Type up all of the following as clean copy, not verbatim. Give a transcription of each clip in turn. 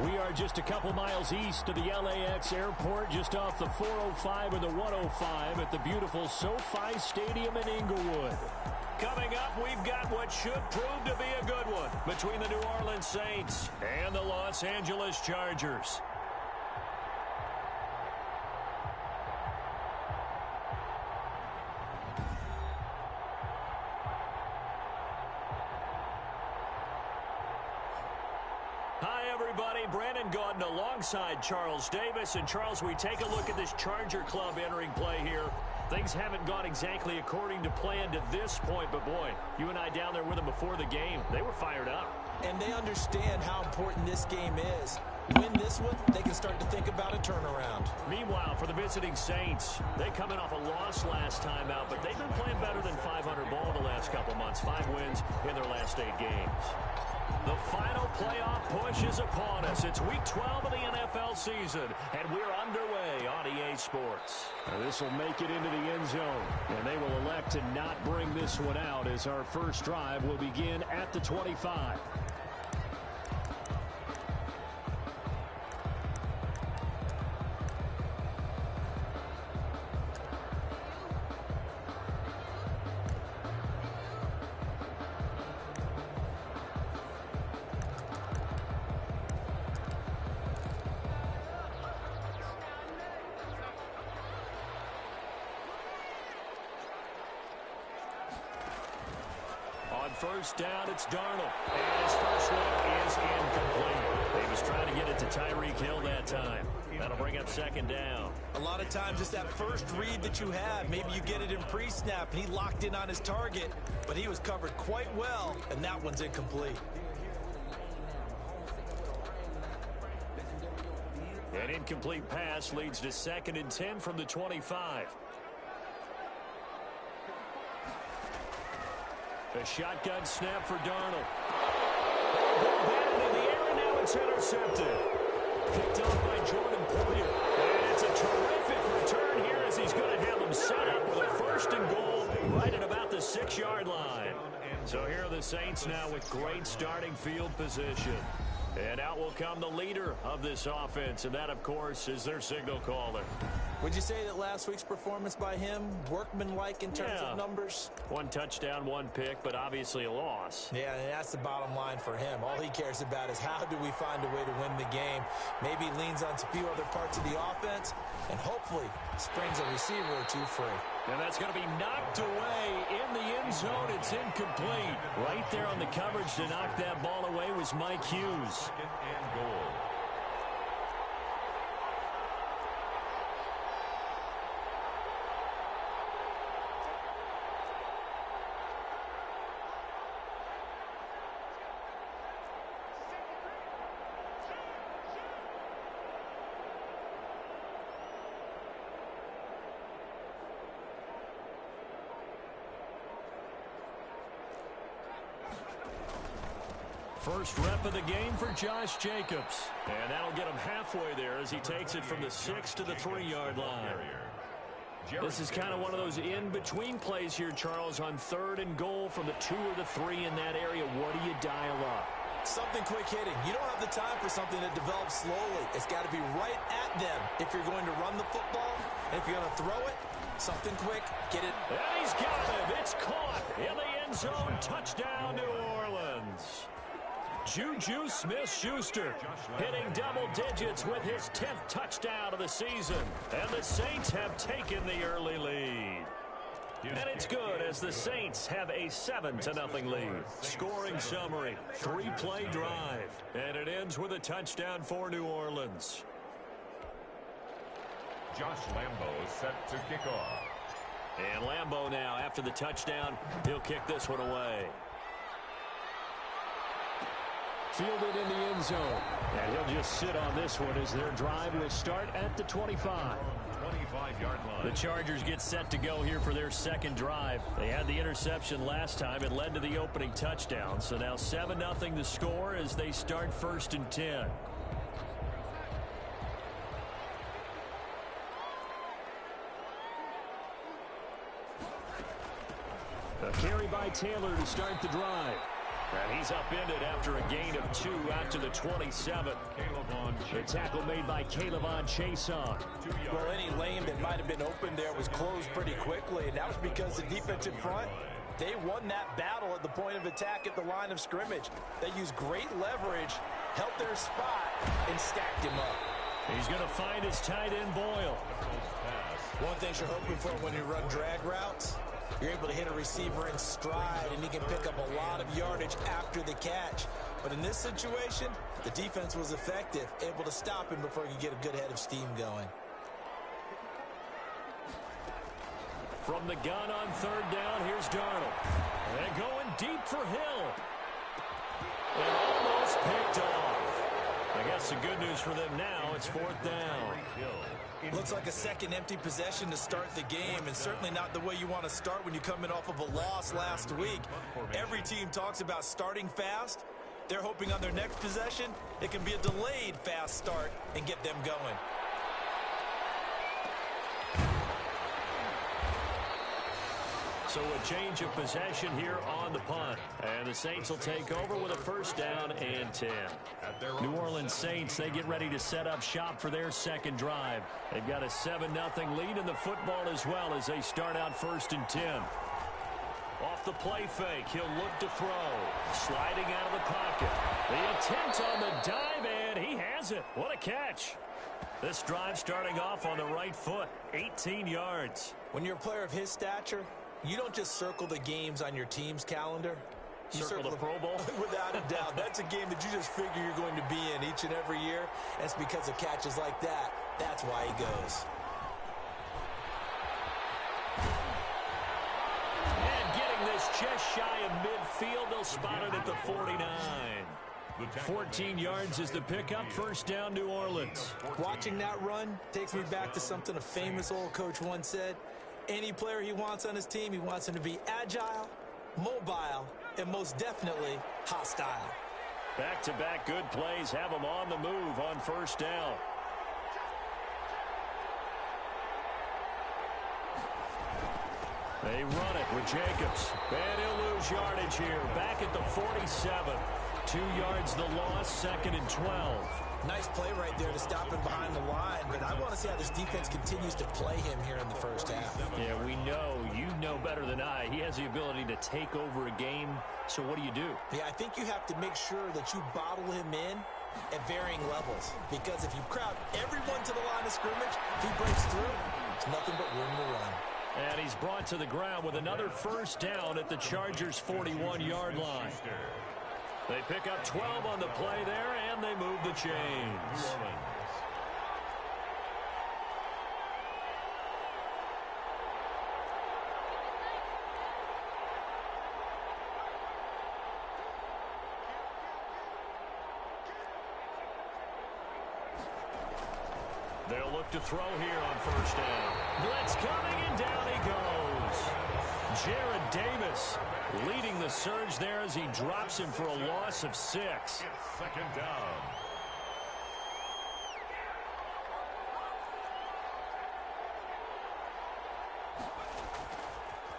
We are just a couple miles east of the LAX airport, just off the 405 and the 105 at the beautiful SoFi Stadium in Inglewood. Coming up, we've got what should prove to be a good one between the New Orleans Saints and the Los Angeles Chargers. Brandon Gaudin alongside Charles Davis. And Charles, we take a look at this Charger club entering play here. Things haven't gone exactly according to plan to this point, but boy, you and I down there with them before the game, they were fired up. And they understand how important this game is. Win this one, they can start to think about a turnaround. Meanwhile, for the visiting Saints, they come in off a loss last time out, but they've been playing better than 500 ball the last couple months. 5 wins in their last 8 games. The final playoff push is upon us. It's week 12 of the NFL season, and we're underway on EA Sports. This will make it into the end zone, and they will elect to not bring this one out as our first drive will begin at the 25. First down, it's Darnold. And his first look is incomplete. He was trying to get it to Tyreek Hill that time. That'll bring up second down. A lot of times it's that first read that you have. Maybe you get it in pre-snap, and he locked in on his target, but he was covered quite well, and that one's incomplete. An incomplete pass leads to 2nd and 10 from the 25. A shotgun snap for Darnold. Batted in the air, and now it's intercepted. Picked off by Jordan Poyer. And it's a terrific return here as he's going to have him set up with a 1st and goal right at about the 6-yard line. So here are the Saints now with great starting field position. And out will come the leader of this offense, and that, of course, is their signal caller. Would you say that last week's performance by him, workmanlike in terms of numbers? 1 touchdown, 1 pick, but obviously a loss. Yeah, and that's the bottom line for him. All he cares about is how do we find a way to win the game. Maybe he leans on a few other parts of the offense, and hopefully springs a receiver or 2 free. And that's going to be knocked away in the end zone. It's incomplete. Right there on the coverage to knock that ball away was Mike Hughes. 2nd and goal. First rep of the game for Josh Jacobs. And that'll get him halfway there as he takes it from the 6 to the 3-yard line. This is kind of one of those in-between plays here, Charles, on 3rd and goal from the 2 or the 3 in that area. What do you dial up? Something quick hitting. You don't have the time for something that develops slowly. It's got to be right at them if you're going to run the football. And if you're going to throw it, something quick, get it. And he's got it. It's caught in the end zone. Touchdown, New Orleans. Juju Smith-Schuster hitting double digits with his 10th touchdown of the season. And the Saints have taken the early lead. And it's good as the Saints have a 7-0 lead. Scoring summary, 3-play drive. And it ends with a touchdown for New Orleans. Josh Lambo is set to kick off. And Lambo now, after the touchdown, he'll kick this one away. Fielded in the end zone. And he'll just sit on this one as their drive will start at the 25. 25-yard line. The Chargers get set to go here for their 2nd drive. They had the interception last time. It led to the opening touchdown. So now 7-0 the score as they start 1st and 10. A carry by Taylor to start the drive. And He's upended after a gain of 2 out to the 27. The tackle made by Caleb Chason. Well, any lane that might have been open there was closed pretty quickly, and that was because the defensive front, they won that battle at the point of attack at the line of scrimmage. They used great leverage, held their spot, and stacked him up. He's going to find his tight end, Boyle. One thing you're hoping for when you run drag routes, you're able to hit a receiver in stride, and he can pick up a lot of yardage after the catch. But in this situation, the defense was effective, able to stop him before he could get a good head of steam going. From the gun on third down, here's Darnold. And going deep for Hill. And almost picked off. I guess the good news for them now, it's fourth down. Looks like a second empty possession to start the game, and certainly not the way you want to start when you come in off of a loss last week. Every team talks about starting fast. They're hoping on their next possession, it can be a delayed fast start and get them going. So a change of possession here on the punt. And the Saints will take over with a first down and 10. New Orleans Saints, they get ready to set up shop for their second drive. They've got a 7-0 lead in the football as well as they start out first and 10. Off the play fake, he'll look to throw. Sliding out of the pocket. The attempt on the dive, and he has it. What a catch. This drive starting off on the right foot, 18 yards. When you're a player of his stature, you don't just circle the games on your team's calendar. You circle the Pro Bowl? Without a doubt. That's a game that you just figure you're going to be in each and every year. And it's because of catches like that. That's why he goes. And getting this just shy of midfield, they'll spot it at the 49. 14 yards is the pickup. First down, New Orleans. Watching that run takes me back to something a famous old coach once said. Any player he wants on his team, he wants him to be agile, mobile, and most definitely hostile. Back-to-back good plays have him on the move on first down. They run it with Jacobs. And he'll lose yardage here. Back at the 47. 2 yards the loss, second and 12. Nice play right there to stop him behind the line, but I want to see how this defense continues to play him here in the first half. Yeah, we know. You know better than I. He has the ability to take over a game, so what do you do? Yeah, I think you have to make sure that you bottle him in at varying levels, because if you crowd everyone to the line of scrimmage, if he breaks through, it's nothing but room to run. And he's brought to the ground with another first down at the Chargers' 41-yard line. They pick up 12 on the play there, and they move the chains. They'll look to throw here on first down. Blitz coming, and down he goes. Jared Davis leading the surge there as he drops him for a loss of 6. It's second down.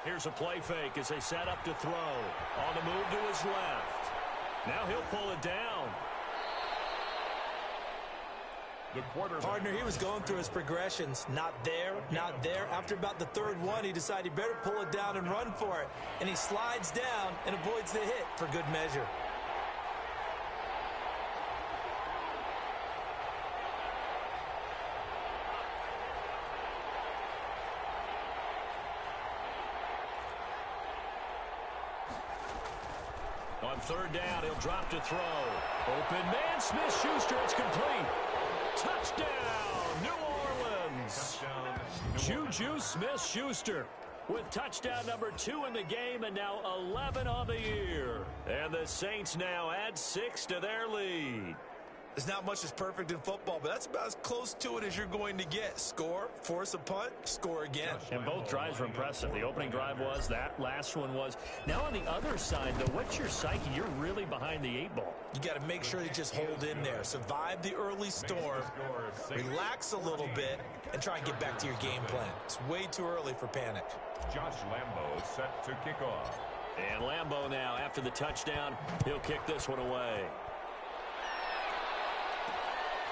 Here's a play fake as they set up to throw. On the move to his left. Now he'll pull it down. The quarterback. Partner, he was going through his progressions. Not there, not there. After about the third one, he decided he better pull it down and run for it. And he slides down and avoids the hit for good measure. On third down, he'll drop to throw. Open man, Smith-Schuster, it's complete. Touchdown, New Orleans. Juju Smith-Schuster with touchdown number 2 in the game and now 11 on the year. And the Saints now add 6 to their lead. There's not much that's perfect in football, but that's about as close to it as you're going to get. Score, force a punt, score again. And both drives were impressive. The opening drive was, that last one was. Now on the other side, though, what's your psyche? You're really behind the 8 ball. You got to make sure you just hold in there. Survive the early storm, relax a little bit, and try and get back to your game plan. It's way too early for panic. Josh Lambo set to kick off. And Lambeau now, after the touchdown, he'll kick this one away.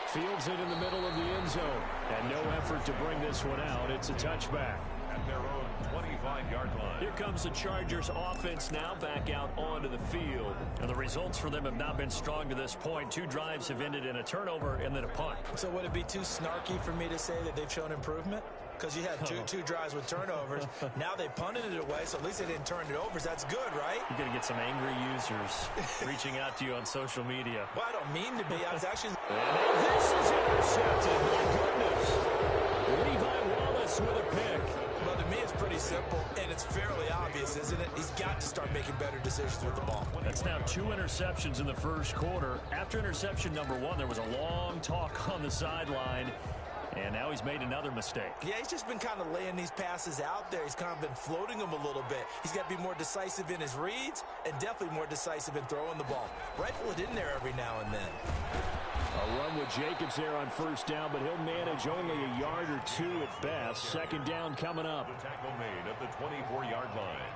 Fields it in the middle of the end zone. And no effort to bring this one out. It's a touchback. At their own 25-yard line. Here comes the Chargers offense now back out onto the field. And the results for them have not been strong to this point. 2 drives have ended in a turnover and then a punt. So would it be too snarky for me to say that they've shown improvement? Because you had two drives with turnovers. Now they punted it away, so at least they didn't turn it over. So that's good, right? You're going to get some angry users reaching out to you on social media. Well, I don't mean to be. I was actually... And this is intercepted. My goodness. Levi Wallace with a pick. Well, to me, it's pretty simple, and it's fairly obvious, isn't it? He's got to start making better decisions with the ball. That's now 2 interceptions in the first quarter. After interception number 1, there was a long talk on the sideline. And now he's made another mistake. Yeah, he's just been kind of laying these passes out there. He's kind of been floating them a little bit. He's got to be more decisive in his reads and definitely more decisive in throwing the ball. Rifle it in there every now and then. A run with Jacobs there on first down, but he'll manage only a yard or 2 at best. Second down coming up. The tackle made at the 24-yard line.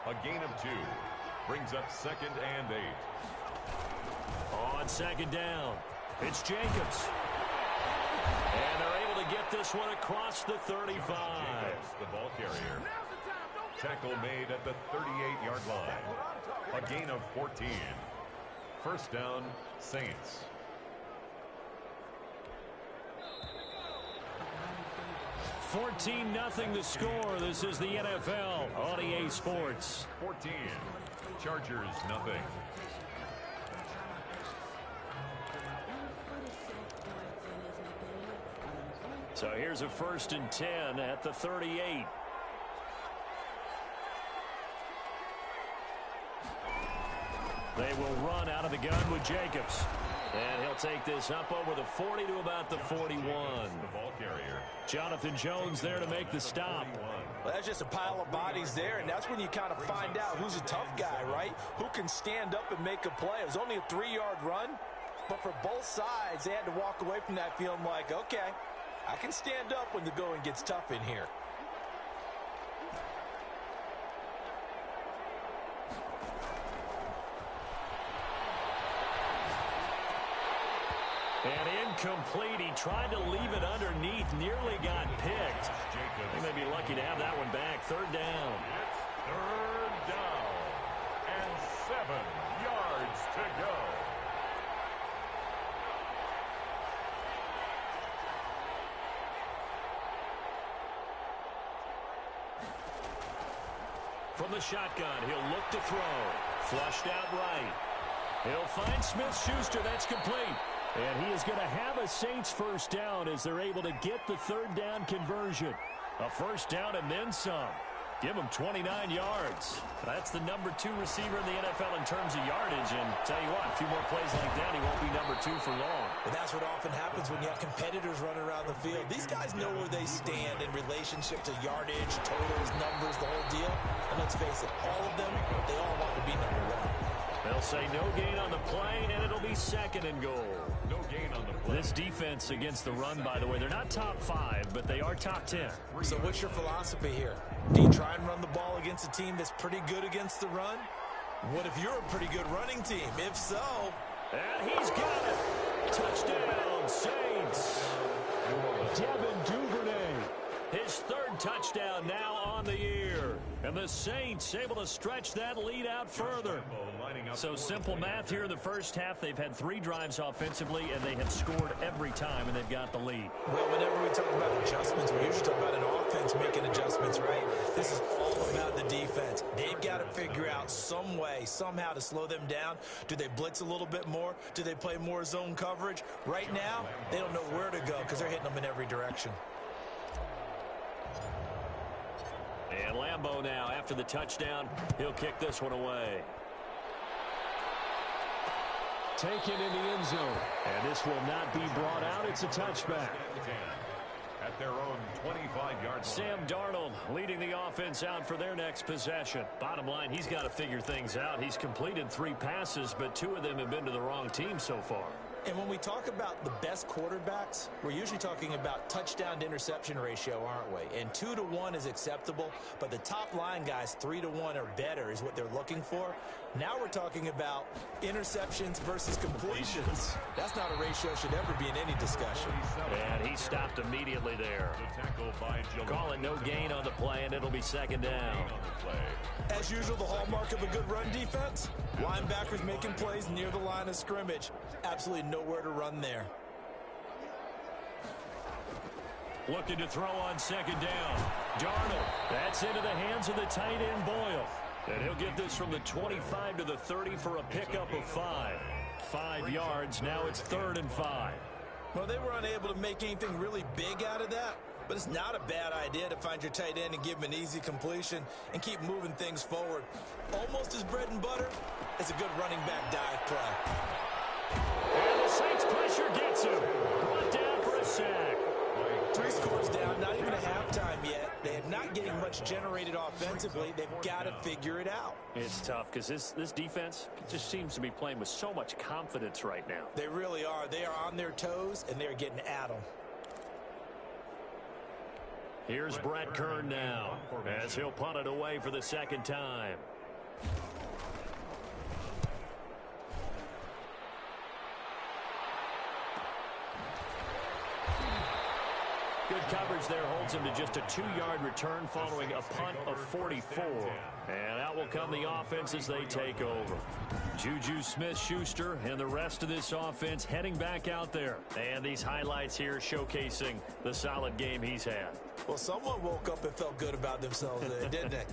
A gain of 2 brings up 2nd and 8. On second down, it's Jacobs. And they're able to get this one across the 35. Jacobs, the ball carrier. Tackle made at the 38-yard line. A gain of 14. First down, Saints. $14-0 the score. This is the NFL on EA Sports. 14. Chargers, nothing. So here's a 1st and 10 at the 38. They will run out of the gun with Jacobs. And he'll take this up over the 40 to about the 41. The ball carrier. Jonathan Jones there to make the stop. Well, that's just a pile of bodies there, and that's when you kind of find out who's a tough guy, right? Who can stand up and make a play. It was only a 3-yard run, but for both sides, they had to walk away from that feeling like, okay, I can stand up when the going gets tough in here. And incomplete. He tried to leave it underneath. Nearly got picked. They may be lucky to have that one back. 3rd down. It's 3rd down. And 7 yards to go. From the shotgun, he'll look to throw. Flushed out right. He'll find Smith-Schuster. That's complete. And he is going to have a Saints first down as they're able to get the 3rd down conversion. A first down and then some. Give him 29 yards. That's the number 2 receiver in the NFL in terms of yardage. And tell you what, a few more plays like that, he won't be number 2 for long. But that's what often happens when you have competitors running around the field. These guys know where they stand in relationship to yardage, totals, numbers, the whole deal. And let's face it, all of them, they all want to be number 1. They'll say no gain on the play, and it'll be 2nd and goal. No gain on the play. This defense against the run, by the way, they're not top 5, but they are top 10. So what's your philosophy here? Do you try and run the ball against a team that's pretty good against the run? What if you're a pretty good running team? If so... And he's got it. Touchdown, Saints. Devin Duvernay. His 3rd touchdown now on the year. And the Saints able to stretch that lead out further. So simple math here in the first half. They've had 3 drives offensively, and they have scored every time, and they've got the lead. Well, whenever we talk about adjustments, we usually talk about an offense making adjustments, right? This is all about the defense. They've got to figure out some way, somehow to slow them down. Do they blitz a little bit more? Do they play more zone coverage? Right now, they don't know where to go because they're hitting them in every direction. And Lambeau now, after the touchdown, he'll kick this one away. Taken in the end zone. And this will not be brought out. It's a touchback. At their own 25-yard line. Sam Darnold leading the offense out for their next possession. Bottom line, he's got to figure things out. He's completed 3 passes, but 2 of them have been to the wrong team so far. And when we talk about the best quarterbacks, we're usually talking about touchdown to interception ratio, aren't we? And 2 to 1 is acceptable, but the top line guys 3 to 1 or better is what they're looking for. Now we're talking about interceptions versus completions. That's not a ratio should ever be in any discussion. And he stopped immediately there. Call it no gain on the play, and it'll be second down. As usual, the hallmark of a good run defense, linebackers making plays near the line of scrimmage. Absolutely nowhere to run there. Looking to throw on second down. Darnold. That's into the hands of the tight end Boyle. And he'll get this from the 25 to the 30 for a pickup of 5. 5 yards. Now it's 3rd and 5. Well, they were unable to make anything really big out of that, but it's not a bad idea to find your tight end and give him an easy completion and keep moving things forward. Almost as bread and butter as a good running back dive play. And the Saints pressure gets him. Brought down for a sack. 3 scores down, not even a halftime yet. They're not getting much generated offensively. They've got to figure it out. It's tough because this defense just seems to be playing with so much confidence right now. They really are. They are on their toes, and they're getting at them. Here's Brett Kern now as he'll punt it away for the second time. Good coverage there holds him to just a 2-yard return following a punt of 44. And out will come the offense as they take over. Juju Smith-Schuster and the rest of this offense heading back out there. And these highlights here showcasing the solid game he's had. Well, someone woke up and felt good about themselves, didn't they?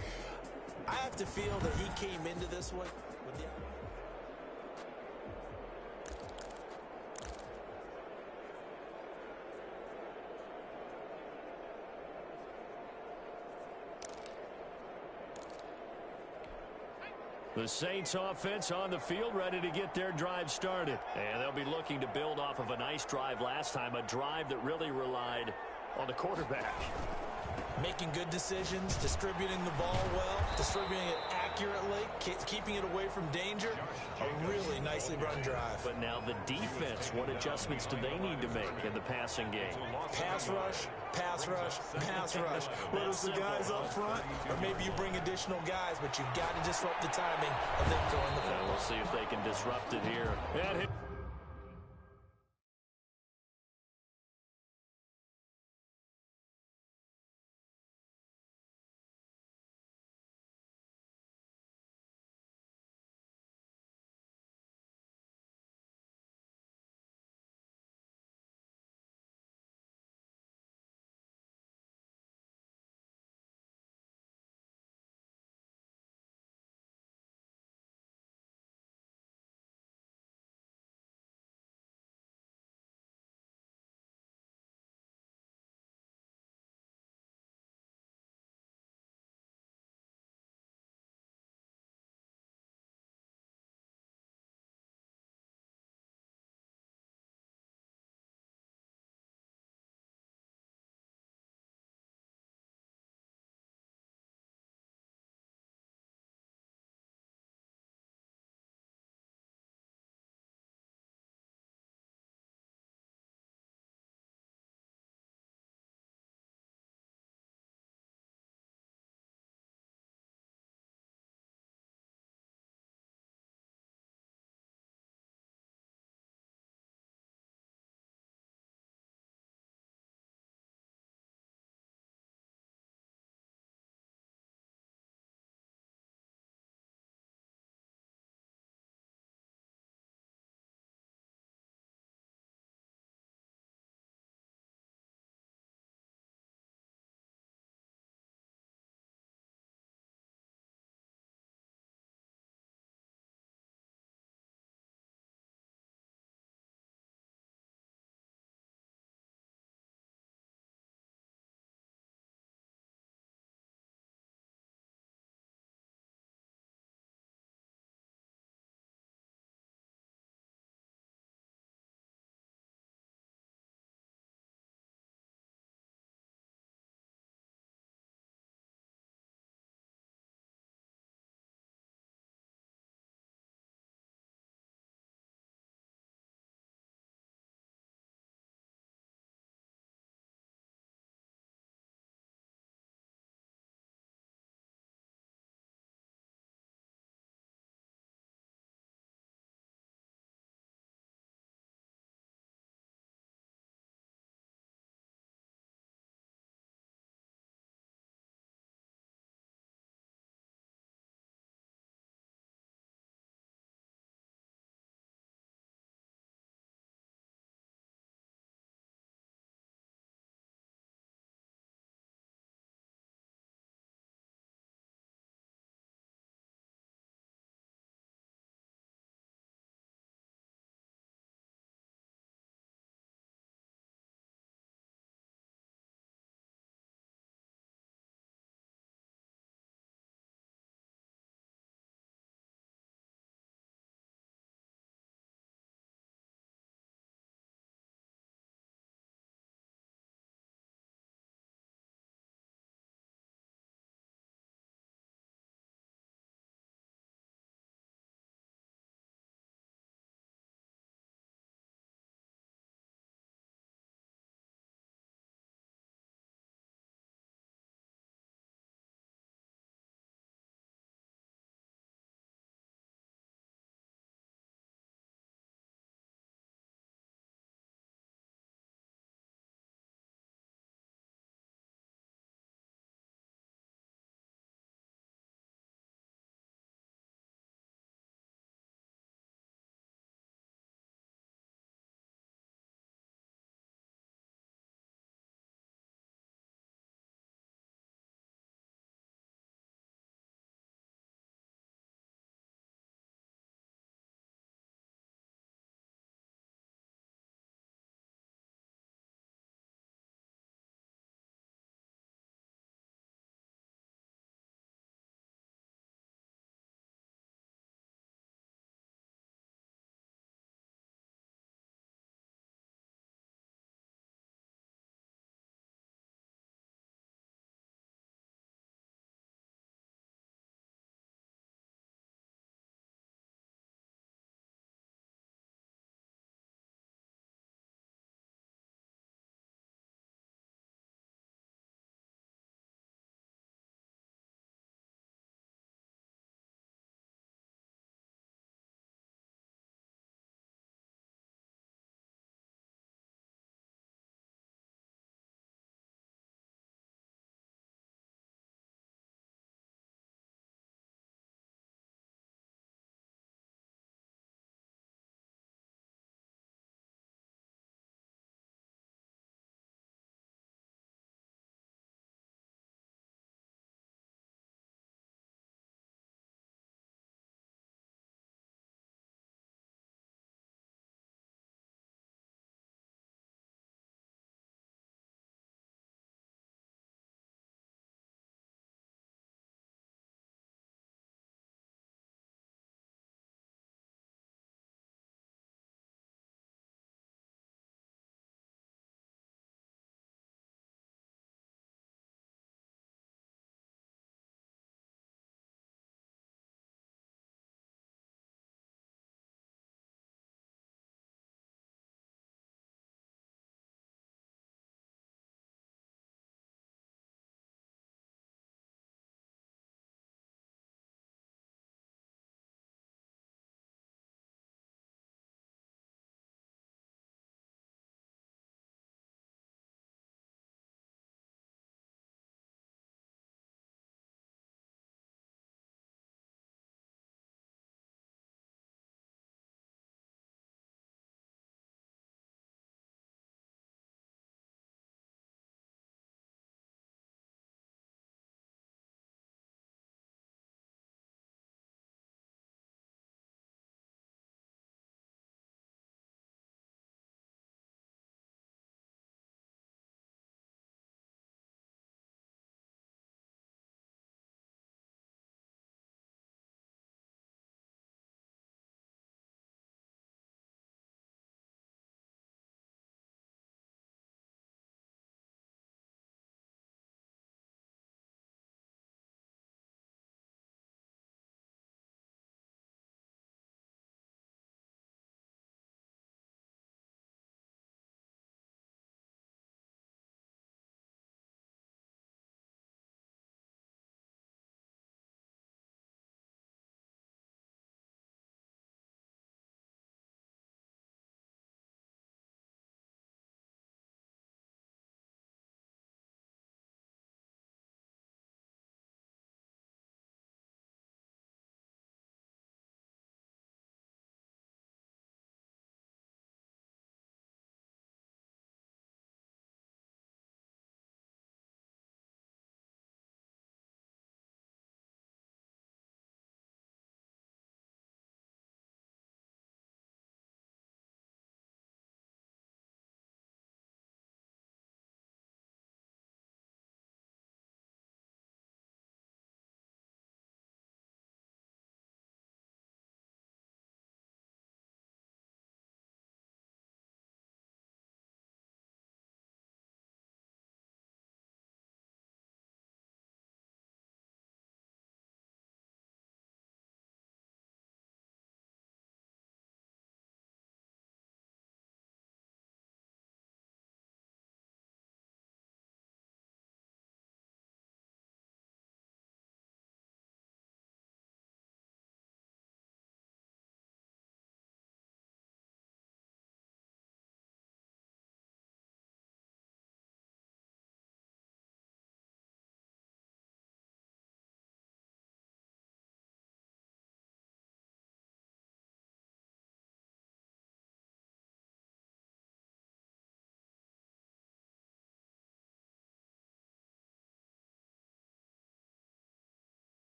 I have to feel that he came into this one with the... The Saints offense on the field ready to get their drive started. And they'll be looking to build off of a nice drive last time, a drive that really relied on the quarterback. Making good decisions, distributing the ball well, distributing it accurately, keeping it away from danger. A really nicely run drive. But now the defense, what adjustments do they need to make in the passing game? Pass rush, pass rush, pass rush. Whether it's the guys up front or maybe you bring additional guys, but you've got to disrupt the timing of them throwing the football. And we'll see if they can disrupt it here.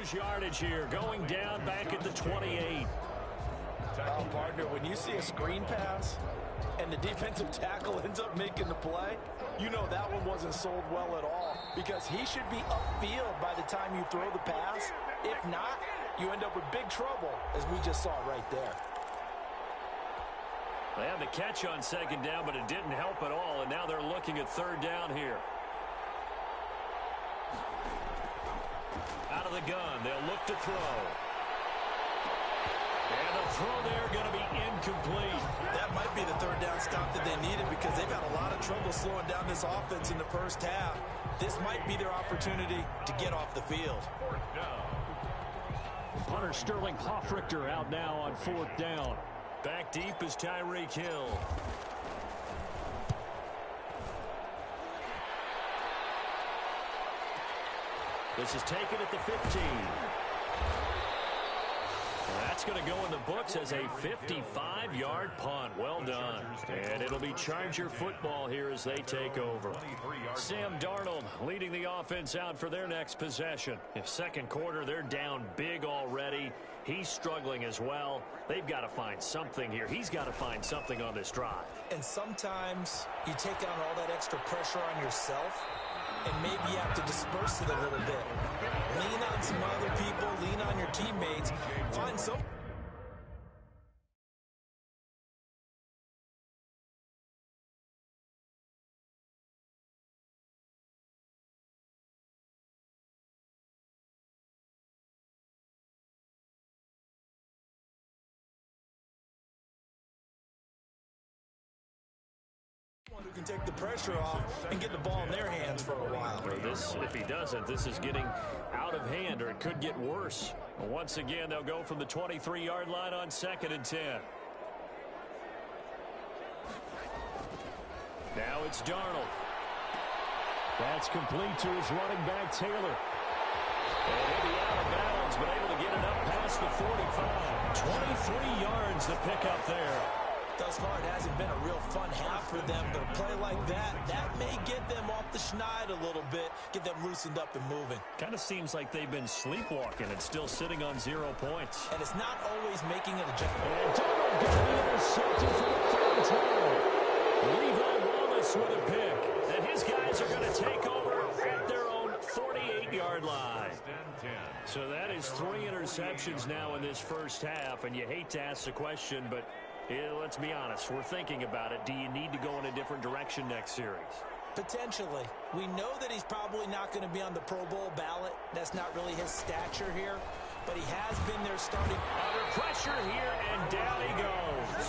lose yardage here, going down back at the 28. Oh, partner, when you see a screen pass and the defensive tackle ends up making the play, you know that one wasn't sold well at all, because he should be upfield by the time you throw the pass. If not, you end up with big trouble, as we just saw right there. They had the catch on second down, but it didn't help at all, and now they're looking at third down here. Out of the gun, they'll look to throw. And the throw there going to be incomplete. That might be the third down stop that they needed, because they've had a lot of trouble slowing down this offense in the first half. This might be their opportunity to get off the field. Punter Sterling Hoffrichter out now on fourth down. Back deep is Tyreek Hill. This is taken at the 15. That's going to go in the books as a 55-yard punt. Well done. And it'll be Charger football here as they take over. Sam Darnold leading the offense out for their next possession. In second quarter, they're down big already. He's struggling as well. They've got to find something here. He's got to find something on this drive. And sometimes you take on all that extra pressure on yourself, and maybe you have to disperse it a little bit. Lean on some other people, lean on your teammates, find some. Who can take the pressure off and get the ball in their hands for a while. If he doesn't, this is getting out of hand, or it could get worse. Once again, they'll go from the 23-yard line on 2nd and 10. Now it's Darnold. That's complete to his running back, Taylor. And he'll be out of bounds, but able to get it up past the 45. 23 yards the pickup there. Thus far, it hasn't been a real fun half for them, but a play like that may get them off the schneid a little bit, get them loosened up and moving. Kind of seems like they've been sleepwalking and still sitting on 0 points. And it's not always making it a jump. And Darnold got intercepted for the third time. Levi Wallace with a pick. And his guys are going to take over at their own 48-yard line. So that is 3 interceptions now in this first half, and you hate to ask the question, but let's be honest, we're thinking about it. Do you need to go in a different direction next series? Potentially. We know that he's probably not going to be on the Pro Bowl ballot. That's not really his stature here. But he has been there starting. Under pressure here, and down he goes.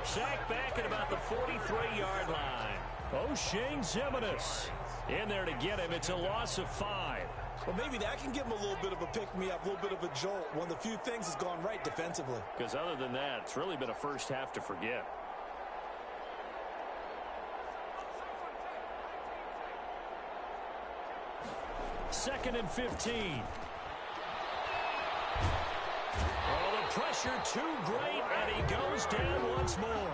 Sacked back at about the 43-yard line. O'Shane Ximines in there to get him. It's a loss of 5. Well, maybe that can give him a little bit of a pick-me-up, a little bit of a jolt. One of the few things has gone right defensively. Because other than that, it's really been a first half to forget. Second and 15. Oh, the pressure too great, and he goes down once more.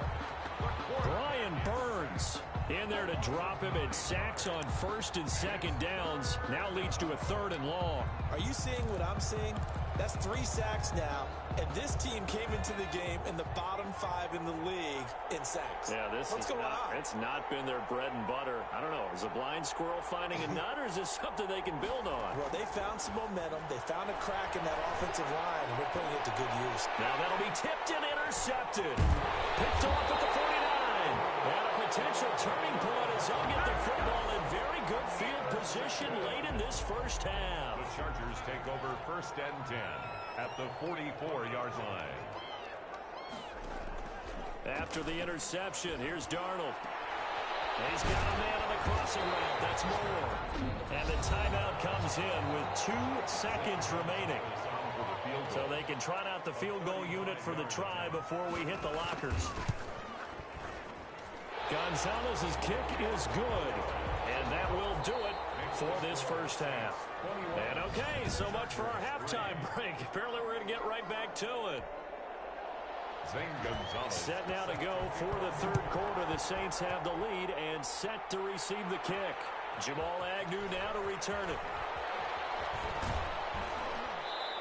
Brian Burns in there to drop him, and sacks on 1st and 2nd downs. Now leads to a 3rd and long. Are you seeing what I'm seeing? That's 3 sacks now, and this team came into the game in the bottom 5 in the league in sacks. Yeah, what's going on? It's not been their bread and butter. I don't know. Is a blind squirrel finding a nut, or is this something they can build on? Well, they found some momentum. They found a crack in that offensive line, and we're putting it to good use. Now that'll be tipped and intercepted. Picked off at the 49. And a potential turning point as they'll get the football in very good field position late in this first half. The Chargers take over 1st and 10 at the 44-yard line. After the interception, here's Darnold. He's got a man on the crossing route. That's Moore. And the timeout comes in with 2 seconds remaining. So they can trot out the field goal unit for the try before we hit the lockers. Gonzalez's kick is good, and that will do it for this first half. And okay, so much for our halftime break. Apparently we're going to get right back to it. Set now to go for the 3rd quarter. The Saints have the lead and set to receive the kick. Jamal Agnew now to return it.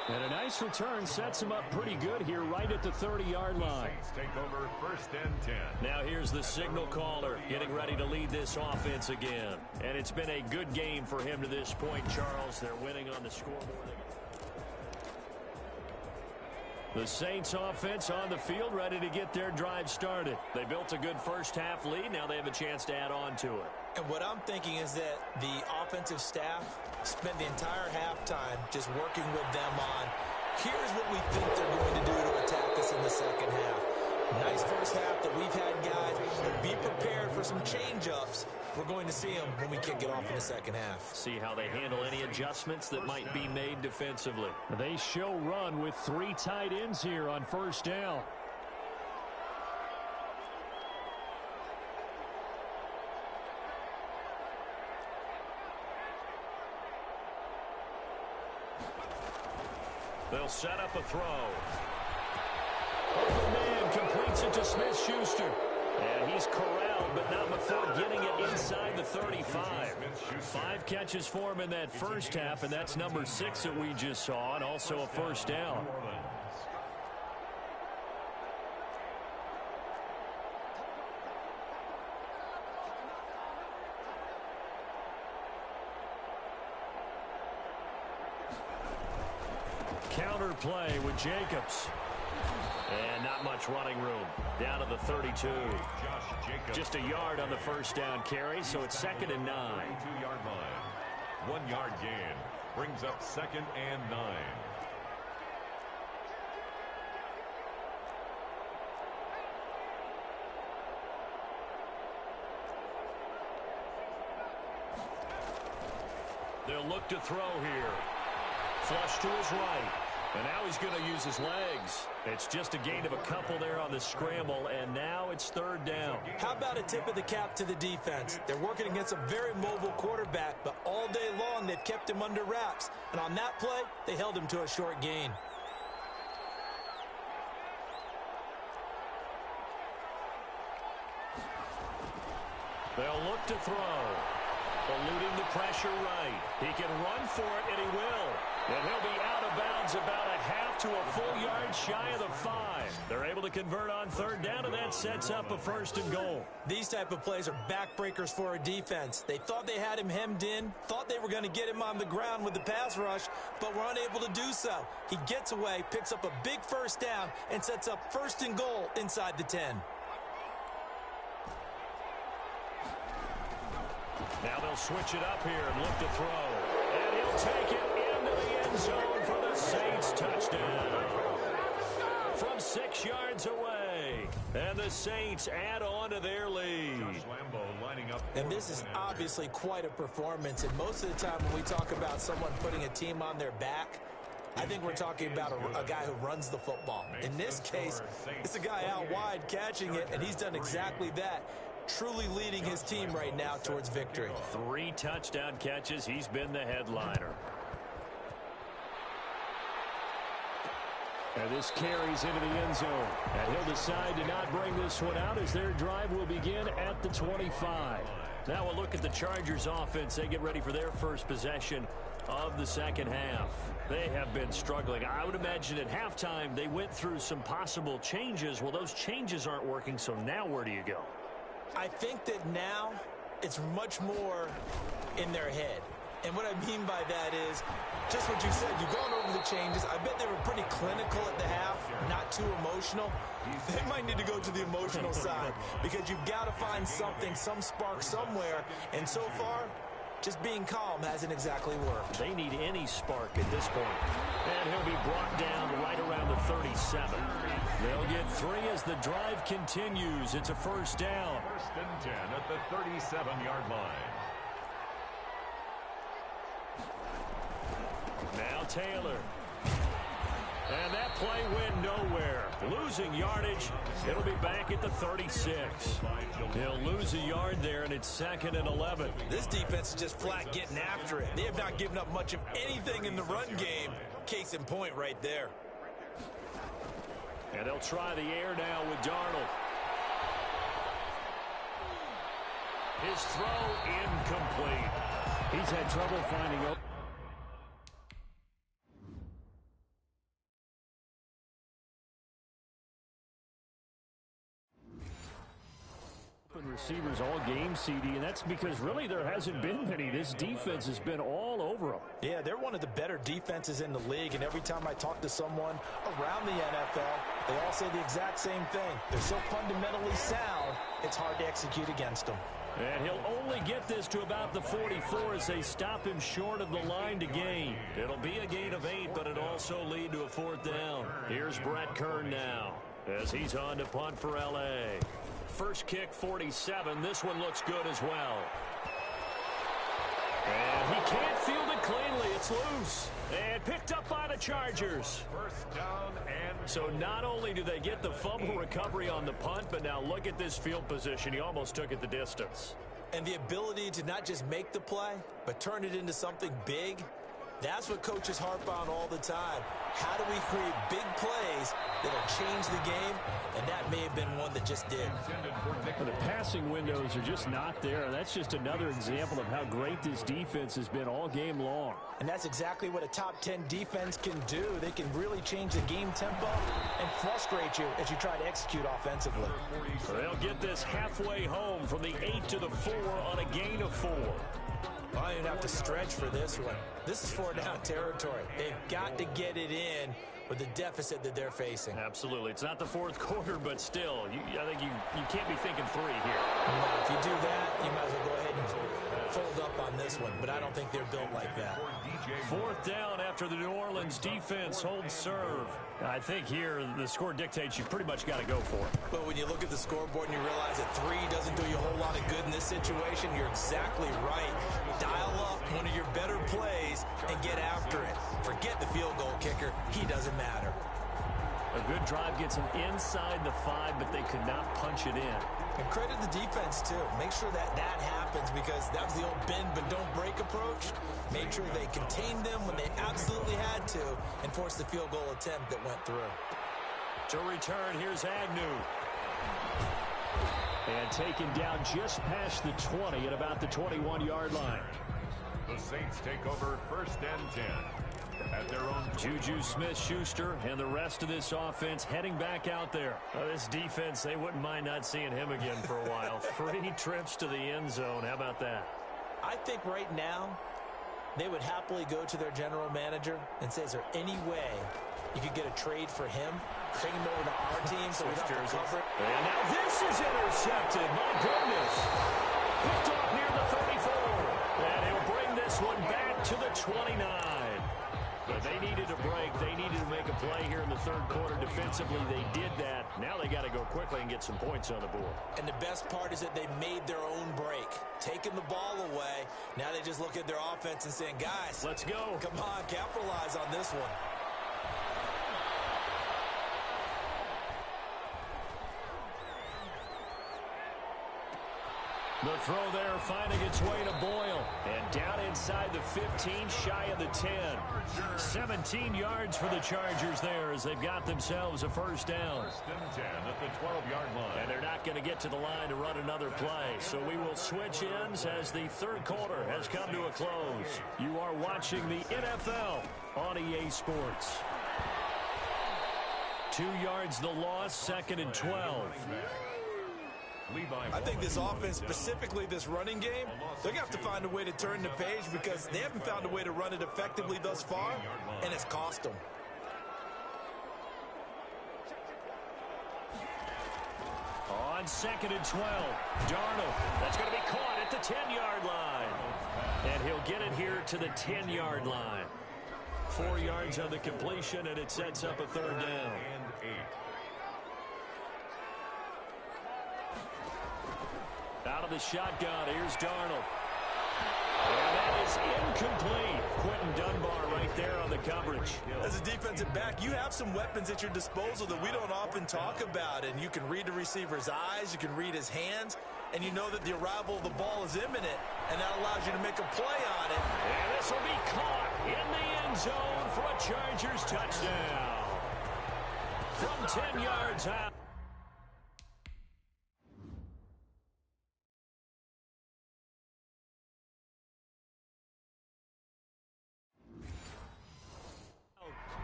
And a nice return sets him up pretty good here right at the 30-yard line. Take over 1st and 10. Now here's the signal caller getting ready to lead this offense again. And it's been a good game for him to this point, Charles. They're winning on the scoreboard. The Saints offense on the field ready to get their drive started. They built a good first half lead. Now they have a chance to add on to it. And what I'm thinking is that the offensive staff spent the entire halftime just working with them on, here's what we think they're going to do to attack us in the second half. Nice first half that we've had, guys. But be prepared for some change-ups. We're going to see them when we kick it off in the second half. See how they handle any adjustments that might be made defensively. They show run with 3 tight ends here on first down. They'll set up a throw. Open man completes it to Smith-Schuster. And he's corralled, but not before getting it inside the 35. 5 catches for him in that first half, and that's number 6 that we just saw, and also a first down. Counter play with Jacobs. And not much running room. Down to the 32. Just a yard on the first down carry, so it's 2nd and 9. 2-yard line. 1-yard gain. Brings up 2nd and 9. They'll look to throw here. Flush to his right. And now he's going to use his legs. It's just a gain of a couple there on the scramble, and now it's 3rd down. How about a tip of the cap to the defense? They're working against a very mobile quarterback, but all day long they've kept him under wraps. And on that play, they held him to a short gain. They'll look to throw. Eluding the pressure right. He can run for it, and he will. And he'll be out of bounds about a half to a full yard shy of the 5. They're able to convert on 3rd down, and that sets up a 1st and goal. These type of plays are backbreakers for a defense. They thought they had him hemmed in, thought they were going to get him on the ground with the pass rush, but were unable to do so. He gets away, picks up a big first down, and sets up 1st and goal inside the 10. Now they'll switch it up here and look to throw. And he'll take it into the end zone for the Saints touchdown. From 6 yards away. And the Saints add on to their lead. And this is obviously quite a performance. And most of the time when we talk about someone putting a team on their back, I think we're talking about a guy who runs the football. In this case, it's a guy out wide catching it, and he's done exactly that. Truly leading his team right now towards victory. 3 touchdown catches. He's been the headliner. And this carries into the end zone. And he'll decide to not bring this one out as their drive will begin at the 25. Now we'll look at the Chargers offense. They get ready for their first possession of the second half. They have been struggling. I would imagine at halftime they went through some possible changes. Well, those changes aren't working, so now where do you go? I think that now it's much more in their head. And what I mean by that is just what you said. You've gone over the changes. I bet they were pretty clinical at the half, not too emotional. They might need to go to the emotional side because you've got to find something, some spark somewhere. And so far, just being calm hasn't exactly worked. They need any spark at this point. And he'll be brought down right around the 37. They'll get 3 as the drive continues. It's a first down. 1st and 10 at the 37-yard line. Now Taylor. And that play went nowhere. Losing yardage. It'll be back at the 36. He'll lose a yard there, and it's 2nd and 11. This defense is just flat getting after it. They have not given up much of anything in the run game. Case in point right there. And they'll try the air now with Darnold. His throw incomplete. He's had trouble finding open. receivers all game, CD, and that's because really there hasn't been many. This defense has been all over them. Yeah, they're one of the better defenses in the league, and every time I talk to someone around the NFL, they all say the exact same thing. They're so fundamentally sound, it's hard to execute against them. And he'll only get this to about the 44 as they stop him short of the line to gain. It'll be a gain of 8, but it'll also lead to a 4th down. Here's Brett Kern now as he's on to punt for L.A. First kick, 47. This one looks good as well. And he can't field it cleanly. It's loose. And picked up by the Chargers. First down and... So not only do they get the fumble recovery on the punt, but now look at this field position. He almost took it the distance. And the ability to not just make the play, but turn it into something big, that's what coaches harp on all the time. How do we create big plays that'll change the game? And that may have been one that just did. The passing windows are just not there. That's just another example of how great this defense has been all game long. And that's exactly what a top 10 defense can do. They can really change the game tempo and frustrate you as you try to execute offensively. They'll get this halfway home from the 8 to the 4 on a gain of 4. I don't even have to stretch for this one. This is 4-down territory. They've got to get it in with the deficit that they're facing. Absolutely. It's not the 4th quarter, but still, I think you can't be thinking 3 here. No, if you do that, you might as well go ahead and fold up on this one, but I don't think they're built like that. 4th down after the New Orleans defense holds serve. I think here the score dictates you pretty much got to go for it. But when you look at the scoreboard and you realize that 3 doesn't do you a whole lot of good in this situation, you're exactly right. Dial up one of your better plays and get after it. Forget the field goal kicker. He doesn't matter. A good drive gets them inside the 5, but they could not punch it in. And credit the defense, too. Make sure that happens because that was the old bend but don't break approach. Made sure they contained them when they absolutely had to and forced the field goal attempt that went through. To return, here's Agnew. And taken down just past the 20 at about the 21-yard line. The Saints take over 1st and 10. At their own Juju Smith-Schuster and the rest of this offense heading back out there. This defense, they wouldn't mind not seeing him again for a while. 3 trips to the end zone. How about that? I think right now they would happily go to their general manager and say, is there any way you could get a trade for him? Bring him over to our team so we don't have to cover it. And now this is intercepted. My goodness. Picked off near the 34. And he'll bring this one back to the 29. But they needed a break. They needed to make a play here in the 3rd quarter. Defensively, they did that. Now they got to go quickly and get some points on the board. And the best part is that they made their own break. Taking the ball away. Now they just look at their offense and saying, guys, let's go. Come on, capitalize on this one. The throw there finding its way to Boyle. And down inside the 15, shy of the 10. 17 yards for the Chargers there as they've got themselves a 1st down. 1st and 10 at the 12-yard line. And they're not going to get to the line to run another play. So we will switch ends as the 3rd quarter has come to a close. You are watching the NFL on EA Sports. 2 yards the loss, 2nd and 12. I think this offense, specifically this running game, they're going to have to find a way to turn the page because they haven't found a way to run it effectively thus far, and it's cost them. On 2nd and 12, Darnold. That's going to be caught at the 10-yard line. And he'll get it here to the 10-yard line. 4 yards on the completion, and it sets up a 3rd down. And 8. Out of the shotgun, here's Darnold. And that is incomplete. Quentin Dunbar right there on the coverage. As a defensive back, you have some weapons at your disposal that we don't often talk about. And you can read the receiver's eyes, you can read his hands, and you know that the arrival of the ball is imminent, and that allows you to make a play on it. And this will be caught in the end zone for a Chargers touchdown. From 10 yards out.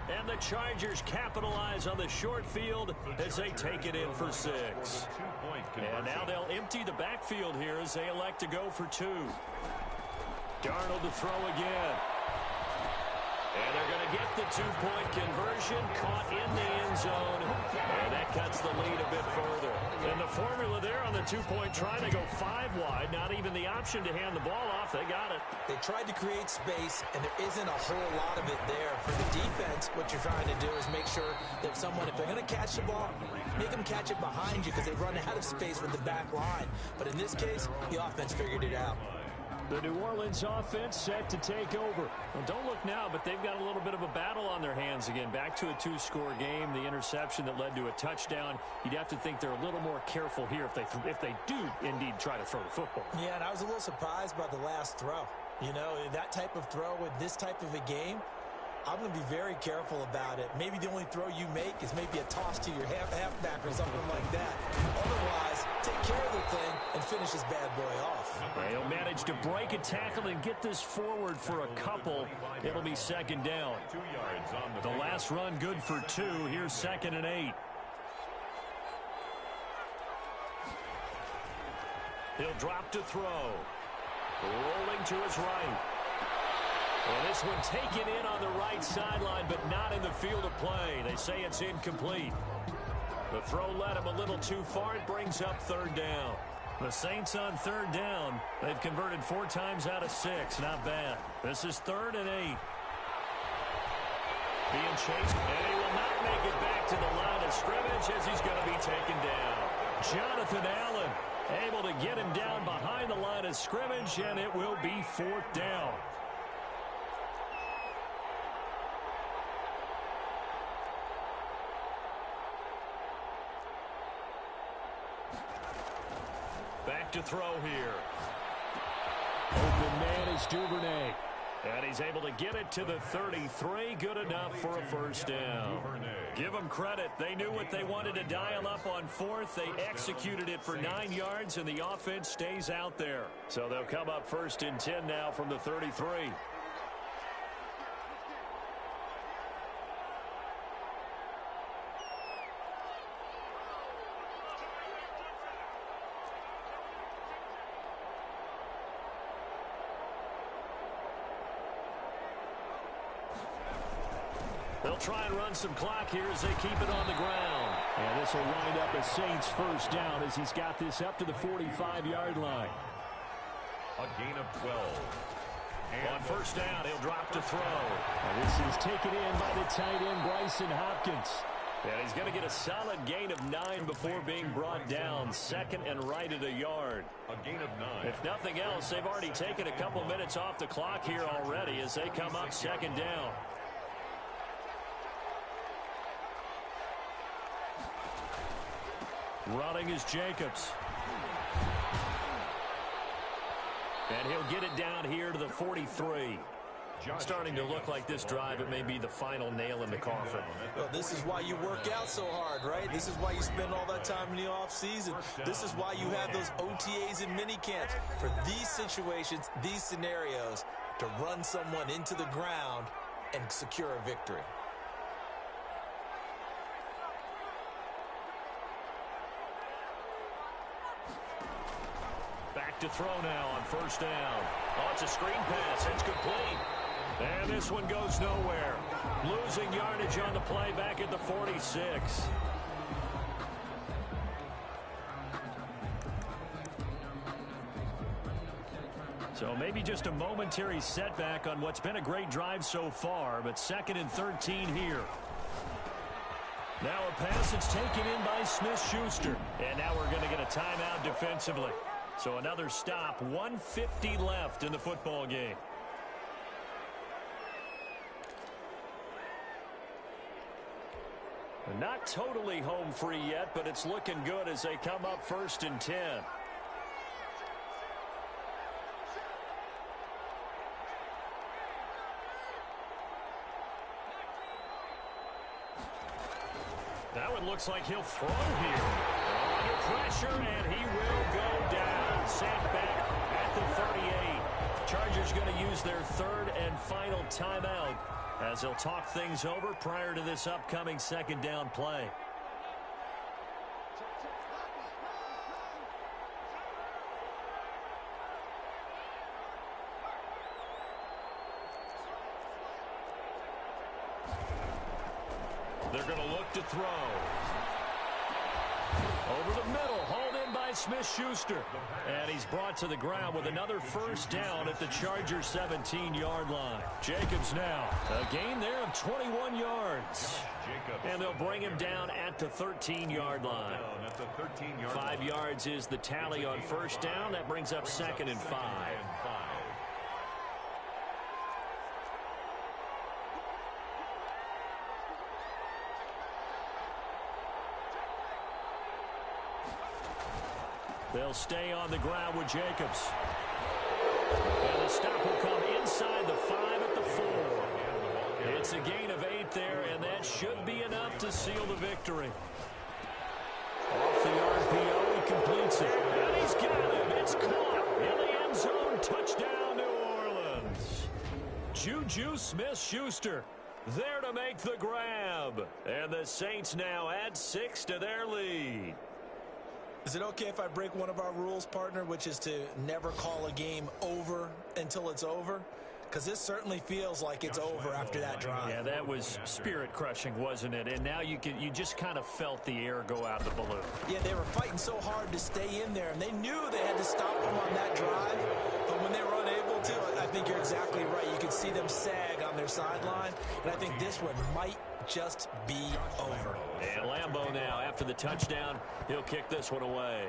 And And the Chargers capitalize on the short field as they take it in for 6. And now they'll empty the backfield here as they elect to go for 2. Darnold to throw again. And they're going to get the 2-point conversion, caught in the end zone, and that cuts the lead a bit further. And the formula there on the 2-point try to go 5 wide, not even the option to hand the ball off. They got it. They tried to create space, and there isn't a whole lot of it there. For the defense, what you're trying to do is make sure that someone, if they're going to catch the ball, make them catch it behind you because they've run out of space with the back line. But in this case, the offense figured it out. The New Orleans offense set to take over. Well, don't look now, but they've got a little bit of a battle on their hands again. Back to a 2-score game. The interception that led to a touchdown. You'd have to think they're a little more careful here if they do indeed try to throw the football. Yeah, and I was a little surprised by the last throw. You know, that type of throw with this type of a game, I'm going to be very careful about it. Maybe the only throw you make is maybe a toss to your halfback or something like that. Otherwise, take care of the thing and finish this bad boy off. They'll manage to break a tackle and get this forward for a couple. It'll be 2nd down. The last run good for 2. Here's 2nd and 8. He'll drop to throw. Rolling to his right. And this one taken in on the right sideline, but not in the field of play. They say it's incomplete. The throw led him a little too far. It brings up 3rd down. The Saints on 3rd down. They've converted 4 times out of 6. Not bad. This is 3rd and 8. Being chased, and he will not make it back to the line of scrimmage as he's going to be taken down. Jonathan Allen able to get him down behind the line of scrimmage, and it will be 4th down. Back to throw here. Open man is Duvernay. And he's able to get it to the 33. Good enough for a 1st down. Give them credit. They knew what they wanted to dial up on 4th. They executed it for 9 yards, and the offense stays out there. So they'll come up 1st and 10 now from the 33. They'll try and run some clock here as they keep it on the ground. And this will wind up a Saints 1st down as he's got this up to the 45-yard line. A gain of 12. And on 1st down, he'll drop to throw. And this is taken in by the tight end, Bryson Hopkins. And he's going to get a solid gain of 9 before being brought down. 2nd and right at a yard. a gain of 9. If nothing else, they've already taken a couple minutes off the clock here already as they come up 2nd down. Running is Jacobs. And he'll get it down here to the 43. Starting to look like this drive, it may be the final nail in the coffin. Well, this is why you work out so hard, right? This is why you spend all that time in the offseason. This is why you have those OTAs and mini camps. For these situations, these scenarios, to run someone into the ground and secure a victory. Back to throw now on 1st down. Oh, it's a screen pass. It's complete. And this one goes nowhere. Losing yardage on the play back at the 46. So maybe just a momentary setback on what's been a great drive so far, but 2nd and 13 here. Now a pass that's taken in by Smith-Schuster. And now we're going to get a timeout defensively. So another stop, 1:50 left in the football game. Not totally home free yet, but it's looking good as they come up 1st and 10. That one looks like he'll throw here. Under pressure, and he will go down. Sent back at the 38. Chargers going to use their third and final timeout as they'll talk things over prior to this upcoming second down play. They're going to look to throw. Over the middle, hauled in by Smith-Schuster. And he's brought to the ground with another first down at the Chargers' 17-yard line. Jacobs now, a gain there of 21 yards. And they'll bring him down at the 13-yard line. 5 yards is the tally on first down. That brings up second and 5. They'll stay on the ground with Jacobs. And the stop will come inside the 5 at the 4. It's a gain of 8 there, and that should be enough to seal the victory. Off the RPO, he completes it. And he's got him. It's caught in the end zone. Touchdown, New Orleans. Juju Smith-Schuster there to make the grab. And the Saints now add 6 to their lead. Is it okay if I break one of our rules, partner, which is to never call a game over until it's over? Because this certainly feels like it's over after that drive. Yeah, that was spirit-crushing, wasn't it? And now you just kind of felt the air go out of the balloon. Yeah, they were fighting so hard to stay in there, and they knew they had to stop them on that drive. But when they were unable to, I think you're exactly right. You could see them sag on their sideline, and I think this one might just be over. And Lambeau now, after the touchdown, he'll kick this one away.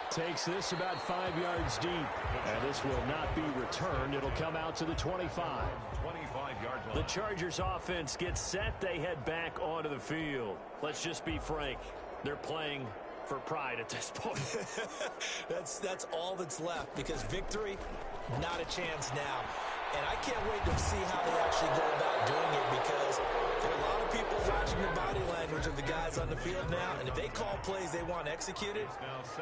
Takes this about 5 yards deep. And this will not be returned. It'll come out to the 25. 25-yard line. The Chargers offense gets set. They head back onto the field. Let's just be frank. They're playing for pride at this point. That's all that's left, because victory, not a chance now. And I can't wait to see how they actually go about doing it, because there are a lot of people watching the body language of the guys on the field now, and if they call plays they want executed,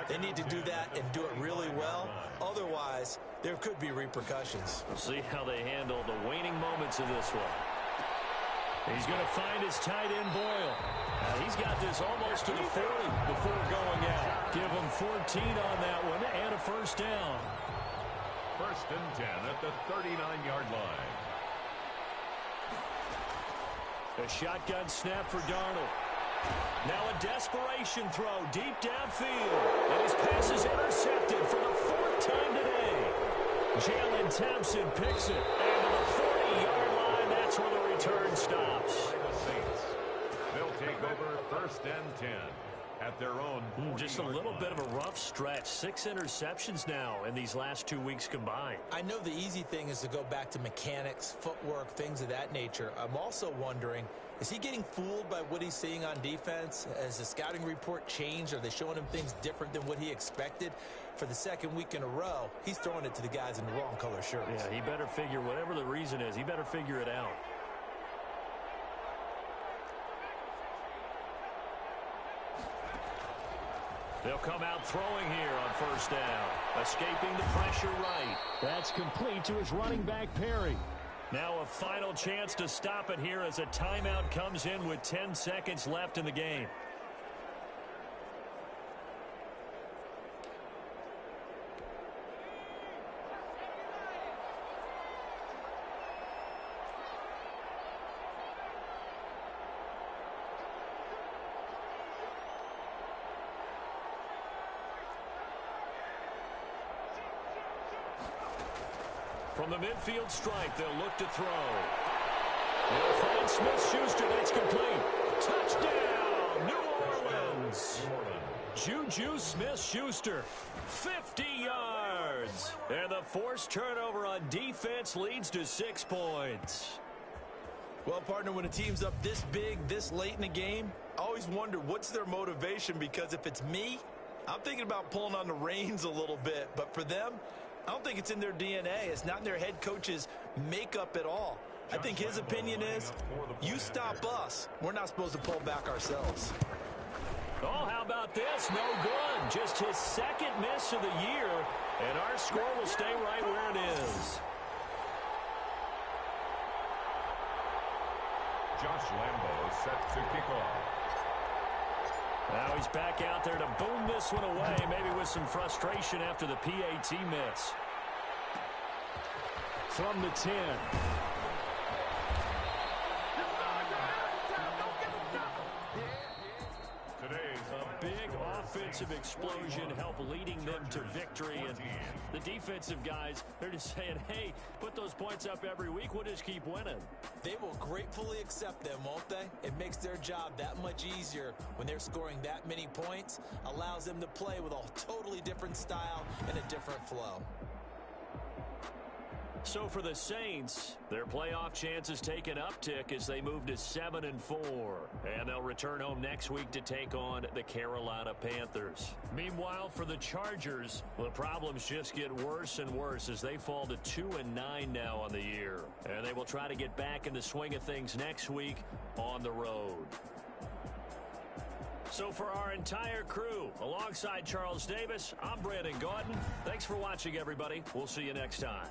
they need to do that and do it really well. Otherwise, there could be repercussions. We'll see how they handle the waning moments of this one. He's going to find his tight end, Boyle. He's got this almost to the 40 before going out. Give him 14 on that one and a first down. First and 10 at the 39-yard line. A shotgun snap for Darnold. Now a desperation throw deep downfield. And his pass is intercepted for the 4th time today. Jalen Thompson picks it. And to the 40-yard line, that's where the return stops. They'll take over first and 10 at their own. Just a little bit of a rough stretch. 6 interceptions now in these last 2 weeks combined. I know the easy thing is to go back to mechanics, footwork, things of that nature. I'm also wondering, is he getting fooled by what he's seeing on defense? Has the scouting report changed? Are they showing him things different than what he expected? For the 2nd week in a row, he's throwing it to the guys in the wrong color shirts. Yeah, he better figure, whatever the reason is, he better figure it out. They'll come out throwing here on first down. Escaping the pressure right. That's complete to his running back, Perry. Now a final chance to stop it here as a timeout comes in with 10 seconds left in the game. From the midfield stripe, they'll look to throw. They'll find Smith-Schuster. That's complete. Touchdown, New Orleans. Juju Smith-Schuster, 50 yards. And the forced turnover on defense leads to 6 points. Well, partner, when a team's up this big, this late in the game, I always wonder what's their motivation, because if it's me, I'm thinking about pulling on the reins a little bit. But for them, I don't think it's in their DNA. It's not in their head coach's makeup at all. I think his opinion is, you stop us, we're not supposed to pull back ourselves. Oh, how about this? No good. Just his 2nd miss of the year. And our score will stay right where it is. Josh Lambo set to kick off. Now he's back out there to boom this one away, maybe with some frustration after the PAT miss. From the 10. A big offensive explosion helped leading them to victory. And the defensive guys, they're just saying, hey, put those points up every week. We'll just keep winning. They will gratefully accept them, won't they? It makes their job that much easier when they're scoring that many points. Allows them to play with a totally different style and a different flow. So for the Saints, their playoff chances take an uptick as they move to 7-4. And they'll return home next week to take on the Carolina Panthers. Meanwhile, for the Chargers, the problems just get worse and worse as they fall to 2-9 now on the year. And they will try to get back in the swing of things next week on the road. So for our entire crew, alongside Charles Davis, I'm Brandon Gaudin. Thanks for watching, everybody. We'll see you next time.